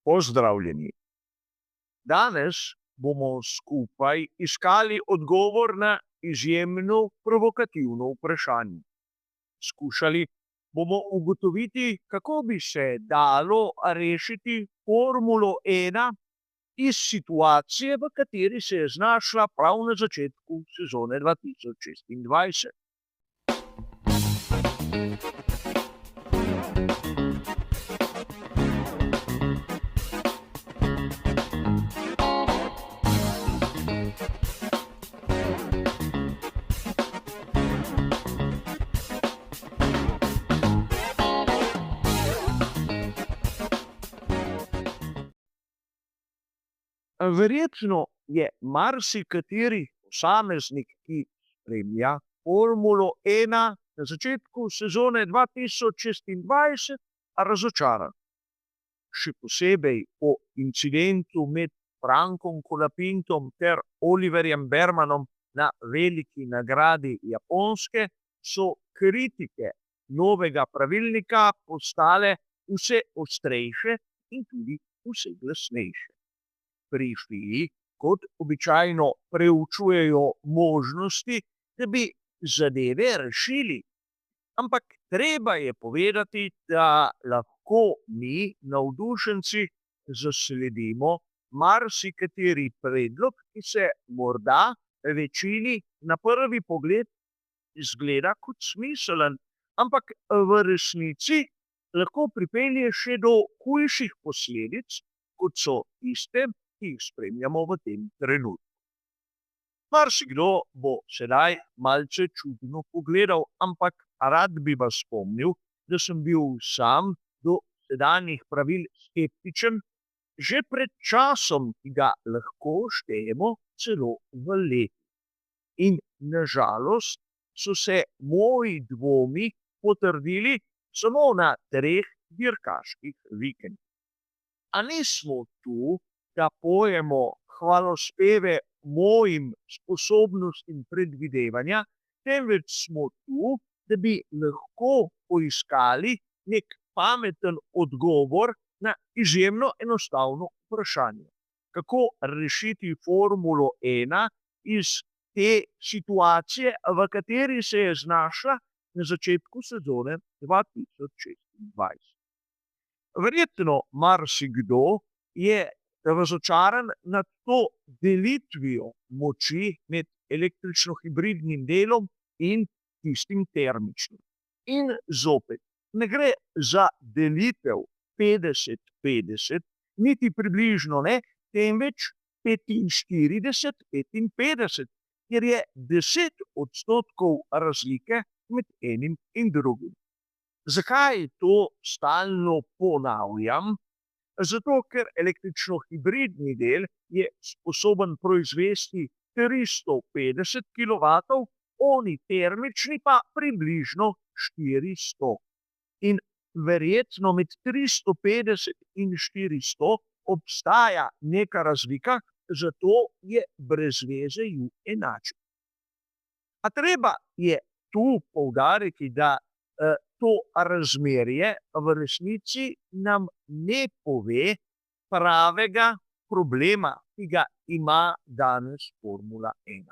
Pozdravljeni. Danes bomo skupaj iskali odgovor na izjemno provokativno vprašanje. Skušali bomo ugotoviti, kako bi se dalo rešiti Formulo 1 iz situacije, v kateri se je znašla prav na začetku sezone 2026. Verjetno je marsikateri posameznik, ki spremlja Formulo 1 na začetku sezone 2026, razočaran. Še posebej po incidentu med Frankom Colapintom ter Oliverjem Bermanom na veliki nagradi Japonske so kritike novega pravilnika postale vse ostrejše in tudi vse glasnejše. Pri FII, kot običajno, preučujejo možnosti, da bi zadeve rešili. Ampak treba je povedati, da lahko mi, navdušenci, zasledimo marsikateri predlog, ki se morda večini na prvi pogled izgleda kot smiseln, ampak v resnici lahko pripelje še do hujših posledic, kot so tiste, ki jih spremljamo v tem trenutku. Marsikdo bo sedaj malce čudno pogledal, ampak rad bi vas spomnil, da sem bil sam do sedanjih pravil skeptičen že pred časom, ki ga lahko štejemo celo v letu. In na žalost so se moji dvomi potrdili samo na 3 dirkaških vikendih. A nismo tu, da pojemo hvalospeve mojim sposobnostim predvidevanja, temveč smo tu, da bi lahko poiskali nek pameten odgovor na izjemno enostavno vprašanje. Kako rešiti Formulo 1 iz te situacije, v kateri se je znašla na začetku sezone 2026. Verjetno marsikdo je razočaran nad to delitvijo moči med električno-hibridnim delom in tistim termičnim. In zopet, ne gre za delitev 50-50, niti približno ne, temveč 45-55, kjer je 10% razlike med enim in drugim. Zakaj to stalno ponavljam? Zato, ker električno-hibridni del je sposoben proizvesti 350 kilovatov, oni termični pa približno 400. In verjetno med 350 in 400 obstaja neka razlika, zato je brez veze ju enačiti. A treba je tu poudariti, da to razmerje v resnici nam ne pove pravega problema, ki ga ima danes Formula 1.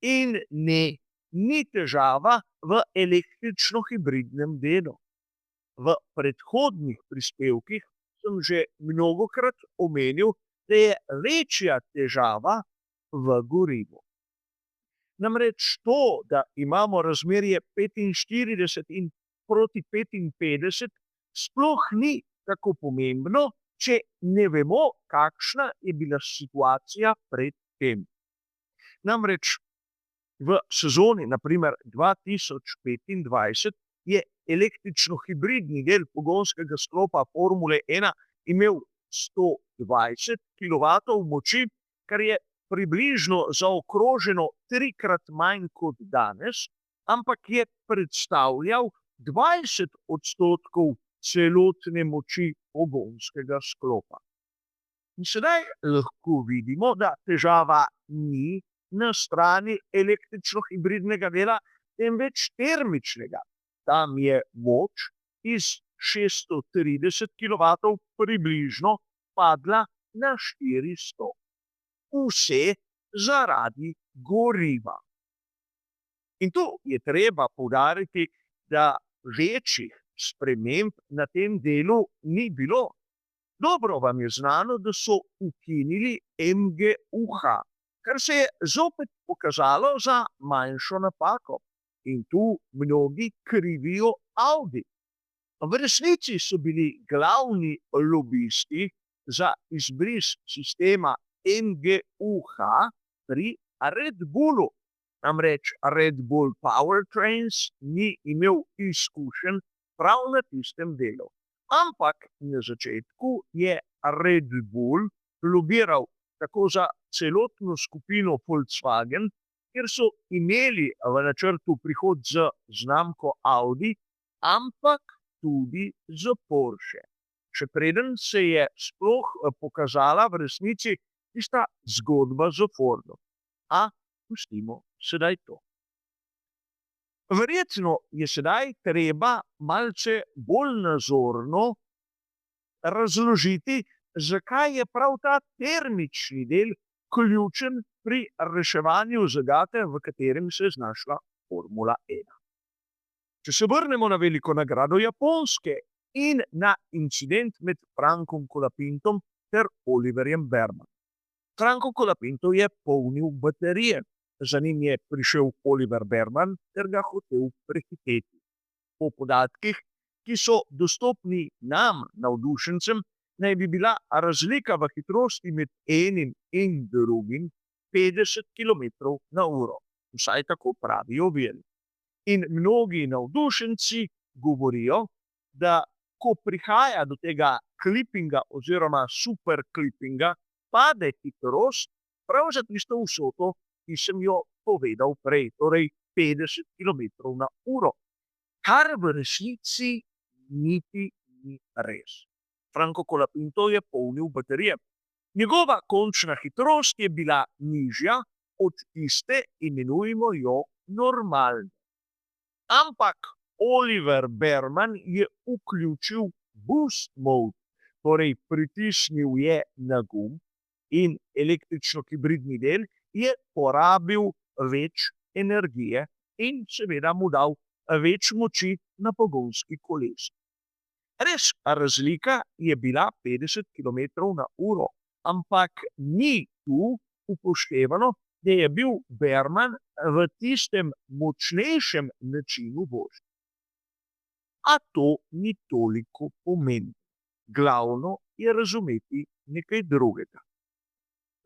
In ne, ni težava v električno-hibridnem delu. V predhodnih prispevkih sem že mnogokrat omenil, da je večja težava v gorivu. Namreč to, da imamo razmerje 45 in proti 55, sploh ni tako pomembno, če ne vemo, kakšna je bila situacija pred tem. Namreč v sezoni, na primer 2025, je električno-hibridni del pogonskega sklopa Formule 1 imel 120 kilovatov moči, kar je približno zaokroženo 3-krat manj kot danes, ampak je predstavljal 20% celotne moči pogonskega sklopa. In sedaj lahko vidimo, da težava ni na strani električno-hibridnega dela, temveč termičnega. Tam je moč iz 630 kilovatov približno padla na 400. Vse zaradi goriva. In tu je treba poudariti, da večjih sprememb na tem delu ni bilo. Dobro vam je znano, da so ukinili MGUH, kar se je zopet pokazalo za manjšo napako. In tu mnogi krivijo Audi. V resnici so bili glavni lobisti za izbris sistema MGUH pri Red Bullu. Namreč Red Bull Powertrains ni imel izkušenj prav na tistem delu. Ampak na začetku je Red Bull lobiral tako za celotno skupino Volkswagen, kjer so imeli v načrtu prihod z znamko Audi, ampak tudi z Porsche. Še preden se je sploh pokazala v resnici tista zgodba z Fordom. A pustimo sedaj to. Verjetno je sedaj treba malce bolj nazorno razložiti, zakaj je prav ta termični del ključen pri reševanju zagate, v katerem se je znašla Formula 1. Če se vrnemo na veliko nagrado Japonske in na incident med Frankom Colapintom ter Oliverjem Bermanom. Franco Colapinto je polnil baterije. Za njim je prišel Oliver Berman ter ga hotel prehiteti. Po podatkih, ki so dostopni nam, navdušencem, naj bi bila razlika v hitrosti med enim in drugim 50 km/h. Vsaj tako pravijo viri. In mnogi navdušenci govorijo, da ko prihaja do tega klipinga oziroma super klipinga, pade hitrost prav za tisto vsoto, ki sem jo povedal prej, torej 50 km/h. Kar v resnici niti ni res. Franco Colapinto je polnil baterije. Njegova končna hitrost je bila nižja od tiste, imenujemo jo normalne. Ampak Oliver Berman je vključil boost mode, torej pritisnil je na gumb in električno-hibridni del je porabil več energije in seveda mu dal več moči na pogonski kolesi. Res, razlika je bila 50 km/h, ampak ni tu upoštevano, da je bil Berman v tistem močnejšem načinu vožnje. A to ni toliko pomembno. Glavno je razumeti nekaj drugega.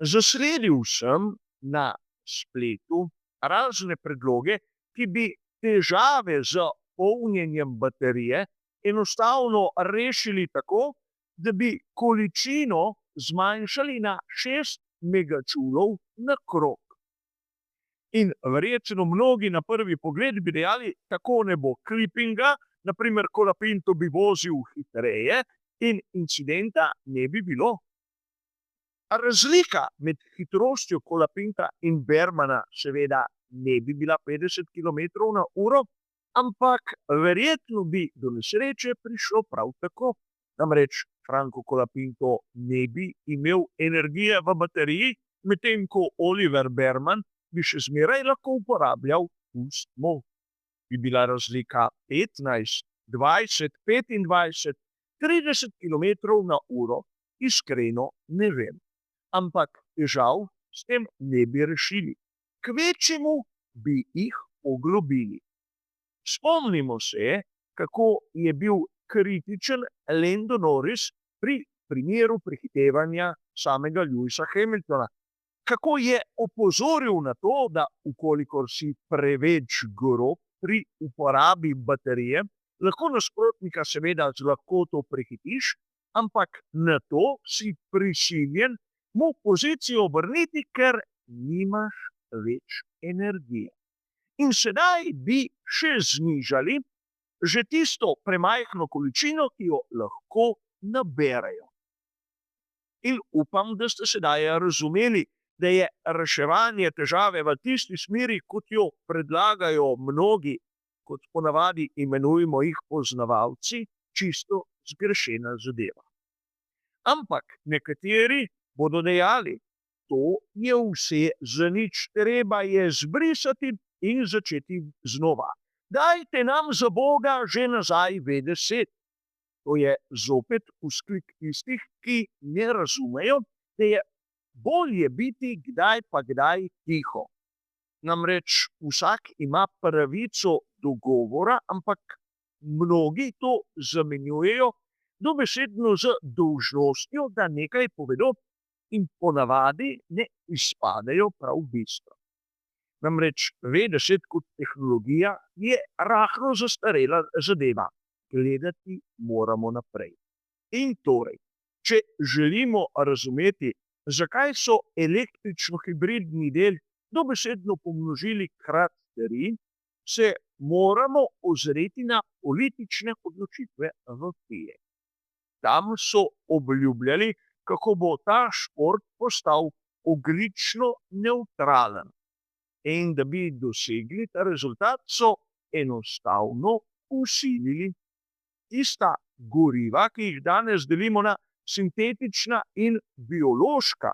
Zasledil sem na spletu razne predloge, ki bi težave z polnjenjem baterije enostavno rešili tako, da bi količino zmanjšali na 6 megajulov na krog. In verjetno mnogi na prvi pogled bi dejali, tako ne bo klipinga, naprimer Colapinto bi vozil hitreje in incidenta ne bi bilo. Razlika med hitrostjo Colapinta in Bermana seveda ne bi bila 50 km/h, ampak verjetno bi do nesreče prišlo prav tako. Namreč Franco Colapinto ne bi imel energije v bateriji, medtem ko Oliver Berman bi še zmeraj lahko uporabljal boost mode. Bi bila razlika 15, 20, 25, 30 km/h, iskreno ne vem. Ampak težav s tem ne bi rešili. Kvečjemu bi jih poglobili. Spomnimo se, kako je bil kritičen Lando Norris pri primeru prehitevanja samega Lewisa Hamiltona. Kako je opozoril na to, da ukolikor si preveč grob pri uporabi baterije, lahko nasprotnika seveda z lahkoto prehitiš, ampak na to si prisiljen mu pozicijo obrniti, ker nimaš več energije. In sedaj bi še znižali že tisto premajhno količino, ki jo lahko naberejo. In upam, da ste sedaj razumeli, da je reševanje težave v tisti smeri, kot jo predlagajo mnogi, kot ponavadi imenujemo jih poznavalci, čisto zgrešena zadeva. Ampak nekateri bodo dejali, to je vse zanič, treba je zbrisati in začeti znova. Dajte nam za Boga že nazaj V10. To je zopet vzklik tistih, ki ne razumejo, da je bolje biti kdaj pa kdaj tiho. Namreč vsak ima pravico do govora, ampak mnogi to zamenjujejo dobesedno z dolžnostjo, da nekaj povedo, in ponavadi ne izpadejo prav bistvo. Namreč V10 kot tehnologija je rahlo zastarela zadeva. Gledati moramo naprej. In torej, če želimo razumeti, zakaj so električno-hibridni del dobesedno pomnožili krat 3, se moramo ozreti na politične odločitve v FIE. Tam so obljubljali, kako bo ta šport postal ogljično nevtralen. In da bi dosegli ta rezultat, so enostavno vsilili tista goriva, ki jih danes delimo na sintetična in biološka,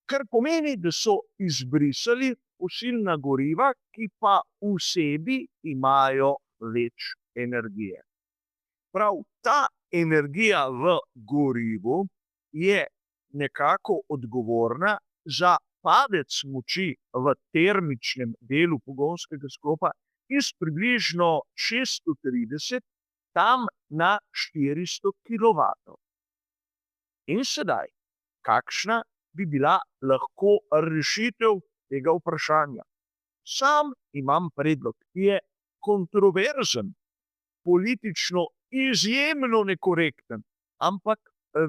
kar pomeni, da so izbrisali fosilna goriva, ki pa v sebi imajo več energije. Prav ta energija v gorivu je nekako odgovorna za padec moči v termičnem delu pogonskega sklopa iz približno 630 tam na 400 kilovatov. In sedaj, kakšna bi bila lahko rešitev tega vprašanja? Sam imam predlog, ki je kontroverzen, politično izjemno nekorekten, ampak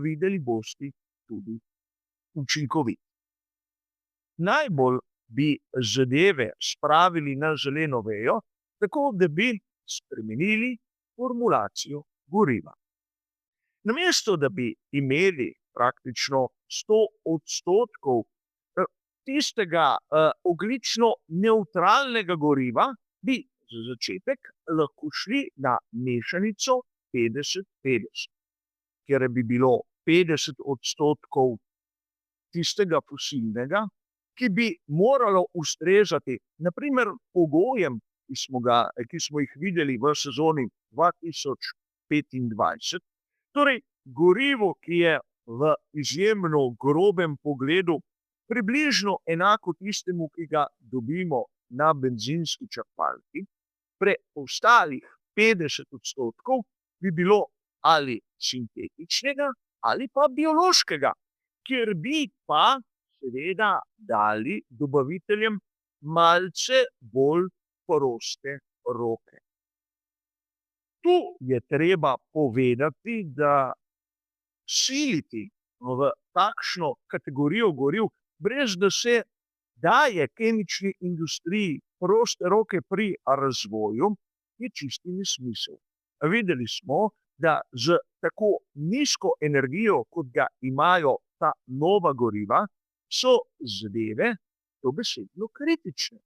videli boste tudi učinkovit. Najbolj bi zadeve spravili na zeleno vejo, tako da bi spremenili formulacijo goriva. Namesto da bi imeli praktično 100% tistega ogljično nevtralnega goriva, bi za začetek lahko šli na mešanico 50-50, kjer bi bilo 50% tistega fosilnega, ki bi moralo ustrezati na primer pogojem, ki smo jih videli v sezoni 2025. Torej, gorivo, ki je v izjemno grobem pogledu približno enako tistemu, ki ga dobimo na bencinski črpalki, preostalih 50% bi bilo ali sintetičnega ali pa biološkega, kjer bi pa seveda dali dobaviteljem malce bolj proste roke. Tu je treba povedati, da siliti v takšno kategorijo goriv, brez da se daje kemični industriji proste roke pri razvoju, je čisti nesmisel. Videli smo, da z tako nizko energijo, kot ga imajo ta nova goriva, so zadeve dobesedno kritične.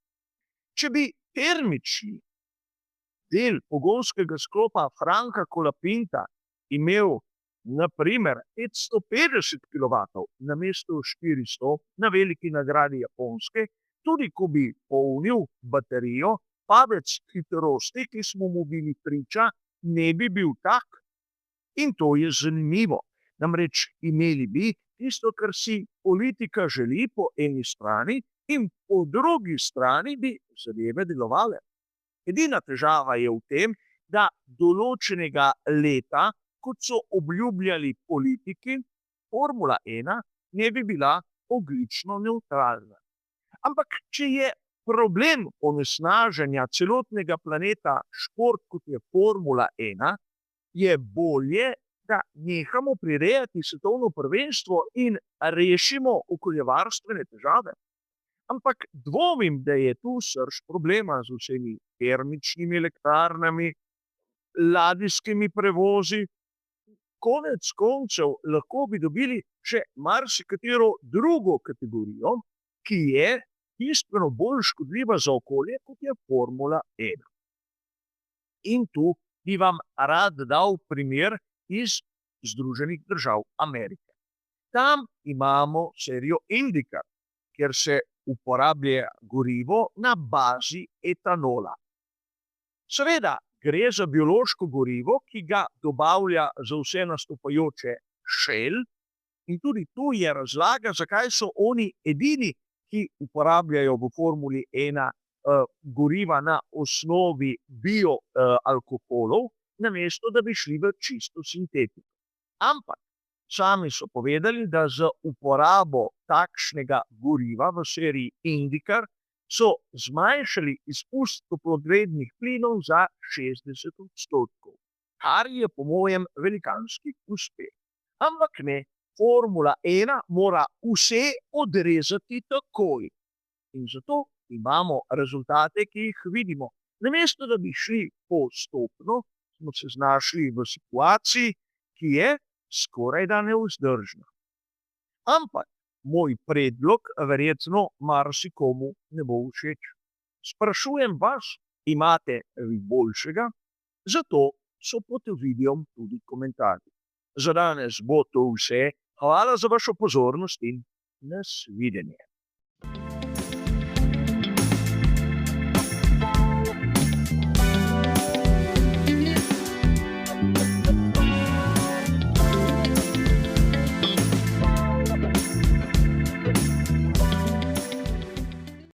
Če bi termični del pogonskega sklopa Franka Colapinta imel na primer 550 kilovatov namesto 400 na veliki nagradi Japonske, tudi ko bi polnil baterijo, padec hitrosti, ki smo mu bili priča, ne bi bil tak. In to je zanimivo. Namreč imeli bi tisto, kar si politika želi po eni strani, in po drugi strani bi zadeve delovale. Edina težava je v tem, da določenega leta, kot so obljubljali politiki, Formula 1 ne bi bila ogljično nevtralna. Ampak če je problem onesnaženja celotnega planeta šport, kot je Formula 1, je bolje, da nehamo prirejati svetovno prvenstvo in rešimo okoljevarstvene težave. Ampak dvomim, da je tu srž problema z vsemi termičnimi elektrarnami, ladijskimi prevozi. Konec koncev lahko bi dobili še marsikatero drugo kategorijo, ki je bistveno bolj škodljiva za okolje, kot je Formula 1. In tu bi vam rad dal primer iz Združenih držav Amerike. Tam imamo serijo Indica, kjer se uporablja gorivo na bazi etanola. Seveda gre za biološko gorivo, ki ga dobavlja za vse nastopajoče Shell, in tudi tu je razlaga, zakaj so oni edini, ki uporabljajo v Formuli 1 goriva na osnovi alkoholov, namesto da bi šli v čisto sintetiko. Ampak sami so povedali, da z uporabo takšnega goriva v seriji Indica so zmanjšali izpust toplogrednih plinov za 60%, kar je po mojem velikanski uspeh. Ampak ne, Formula 1 mora vse odrezati takoj. In zato imamo rezultate, ki jih vidimo. Namesto da bi šli postopno, smo se znašli v situaciji, ki je skorajda nevzdržna. Ampak moj predlog verjetno marsikomu ne bo všeč. Sprašujem vas, imate vi boljšega? Zato so pod videom tudi komentarji. Za danes bo to vse. Hvala za vašo pozornost in nasvidenje.